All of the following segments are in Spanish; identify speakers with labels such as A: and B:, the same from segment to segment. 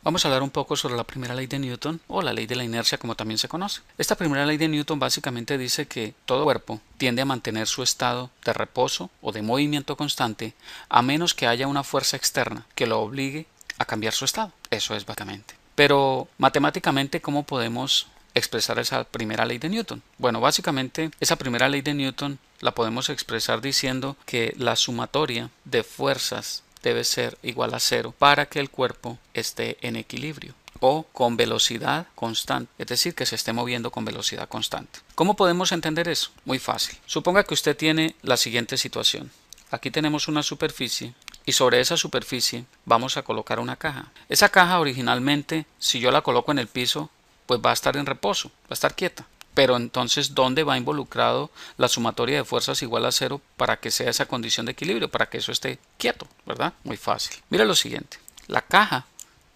A: Vamos a hablar un poco sobre la primera ley de Newton o la ley de la inercia como también se conoce. Esta primera ley de Newton básicamente dice que todo cuerpo tiende a mantener su estado de reposo o de movimiento constante a menos que haya una fuerza externa que lo obligue a cambiar su estado. Eso es básicamente. Pero matemáticamente, ¿cómo podemos expresar esa primera ley de Newton? Bueno, básicamente esa primera ley de Newton la podemos expresar diciendo que la sumatoria de fuerzas debe ser igual a cero para que el cuerpo esté en equilibrio o con velocidad constante, es decir, que se esté moviendo con velocidad constante. ¿Cómo podemos entender eso? Muy fácil. Suponga que usted tiene la siguiente situación. Aquí tenemos una superficie y sobre esa superficie vamos a colocar una caja. Esa caja originalmente, si yo la coloco en el piso, pues va a estar en reposo, va a estar quieta. Pero entonces, ¿dónde va involucrado la sumatoria de fuerzas igual a cero para que sea esa condición de equilibrio, para que eso esté quieto, ¿verdad? Muy fácil. Mira lo siguiente, la caja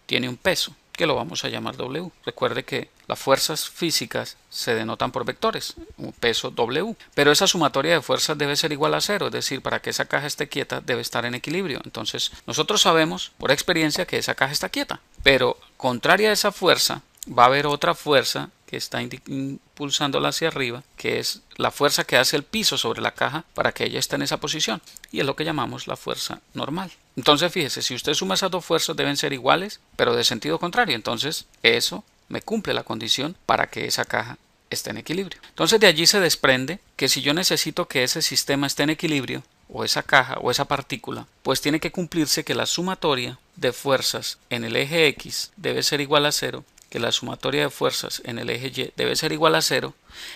A: tiene un peso, que lo vamos a llamar W. Recuerde que las fuerzas físicas se denotan por vectores, un peso W. Pero esa sumatoria de fuerzas debe ser igual a cero, es decir, para que esa caja esté quieta debe estar en equilibrio. Entonces, nosotros sabemos por experiencia que esa caja está quieta, pero contraria a esa fuerza, va a haber otra fuerza que está impulsándola hacia arriba, que es la fuerza que hace el piso sobre la caja para que ella esté en esa posición, y es lo que llamamos la fuerza normal. Entonces fíjese, si usted suma esas dos fuerzas deben ser iguales, pero de sentido contrario, entonces eso me cumple la condición para que esa caja esté en equilibrio. Entonces de allí se desprende que si yo necesito que ese sistema esté en equilibrio, o esa caja o esa partícula, pues tiene que cumplirse que la sumatoria de fuerzas en el eje X debe ser igual a cero, que la sumatoria de fuerzas en el eje Y debe ser igual a cero,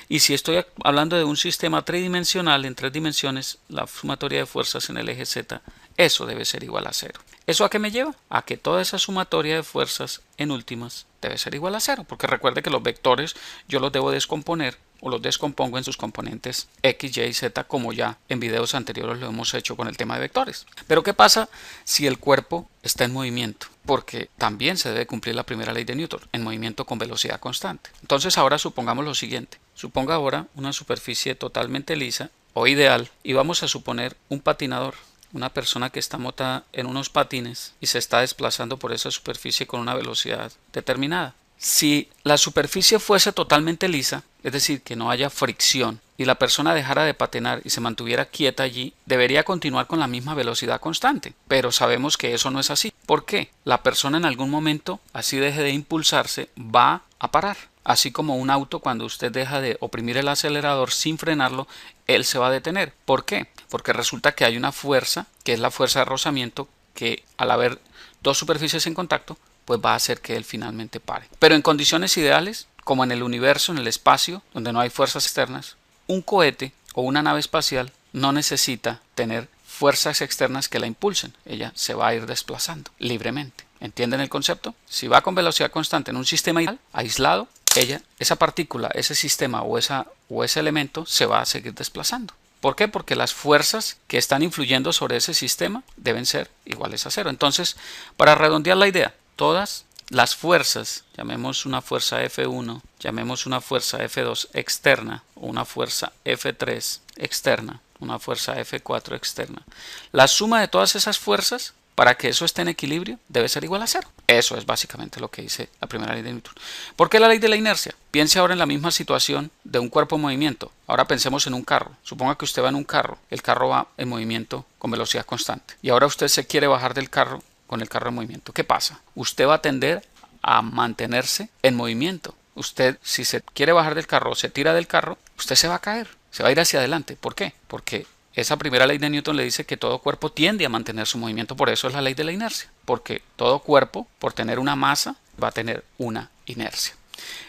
A: y si estoy hablando de un sistema tridimensional en tres dimensiones, la sumatoria de fuerzas en el eje Z, eso debe ser igual a cero. ¿Eso a qué me lleva? A que toda esa sumatoria de fuerzas en últimas debe ser igual a cero, porque recuerde que los vectores yo los debo descomponer o los descompongo en sus componentes X, Y y Z, como ya en videos anteriores lo hemos hecho con el tema de vectores. Pero ¿qué pasa si el cuerpo está en movimiento? Porque también se debe cumplir la primera ley de Newton, en movimiento con velocidad constante. Entonces ahora supongamos lo siguiente. Suponga ahora una superficie totalmente lisa o ideal y vamos a suponer un patinador, una persona que está montada en unos patines y se está desplazando por esa superficie con una velocidad determinada. Si la superficie fuese totalmente lisa, es decir, que no haya fricción, y la persona dejara de patinar y se mantuviera quieta allí, debería continuar con la misma velocidad constante. Pero sabemos que eso no es así. ¿Por qué? La persona en algún momento, así deje de impulsarse, va a parar. Así como un auto, cuando usted deja de oprimir el acelerador sin frenarlo, él se va a detener. ¿Por qué? Porque resulta que hay una fuerza, que es la fuerza de rozamiento, que al haber dos superficies en contacto, pues va a hacer que él finalmente pare. Pero en condiciones ideales, como en el universo, en el espacio, donde no hay fuerzas externas, un cohete o una nave espacial no necesita tener fuerzas externas que la impulsen. Ella se va a ir desplazando libremente. ¿Entienden el concepto? Si va con velocidad constante en un sistema ideal, aislado, esa partícula, ese sistema o ese elemento se va a seguir desplazando. ¿Por qué? Porque las fuerzas que están influyendo sobre ese sistema deben ser iguales a cero. Entonces, para redondear la idea, todas las fuerzas, llamemos una fuerza F1, llamemos una fuerza F2 externa, o una fuerza F3 externa, una fuerza F4 externa, la suma de todas esas fuerzas para que eso esté en equilibrio debe ser igual a cero. Eso es básicamente lo que dice la primera ley de Newton. ¿Por qué la ley de la inercia? Piense ahora en la misma situación de un cuerpo en movimiento. Ahora pensemos en un carro. Suponga que usted va en un carro. El carro va en movimiento con velocidad constante. Y ahora usted se quiere bajar del carro con el carro en movimiento. ¿Qué pasa? Usted va a tender a mantenerse en movimiento. Usted, si se quiere bajar del carro o se tira del carro, usted se va a caer. Se va a ir hacia adelante. ¿Por qué? Porque esa primera ley de Newton le dice que todo cuerpo tiende a mantener su movimiento, por eso es la ley de la inercia, porque todo cuerpo, por tener una masa, va a tener una inercia.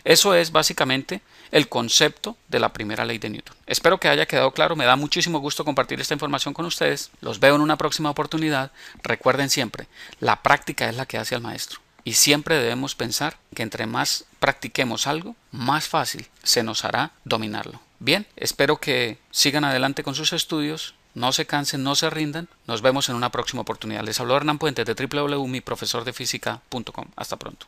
A: Eso es básicamente el concepto de la primera ley de Newton. Espero que haya quedado claro, me da muchísimo gusto compartir esta información con ustedes, los veo en una próxima oportunidad. Recuerden siempre, la práctica es la que hace al maestro. Y siempre debemos pensar que entre más practiquemos algo, más fácil se nos hará dominarlo. Bien, espero que sigan adelante con sus estudios, no se cansen, no se rindan. Nos vemos en una próxima oportunidad. Les habló Hernán Puentes de www.miprofesordefísica.com. Hasta pronto.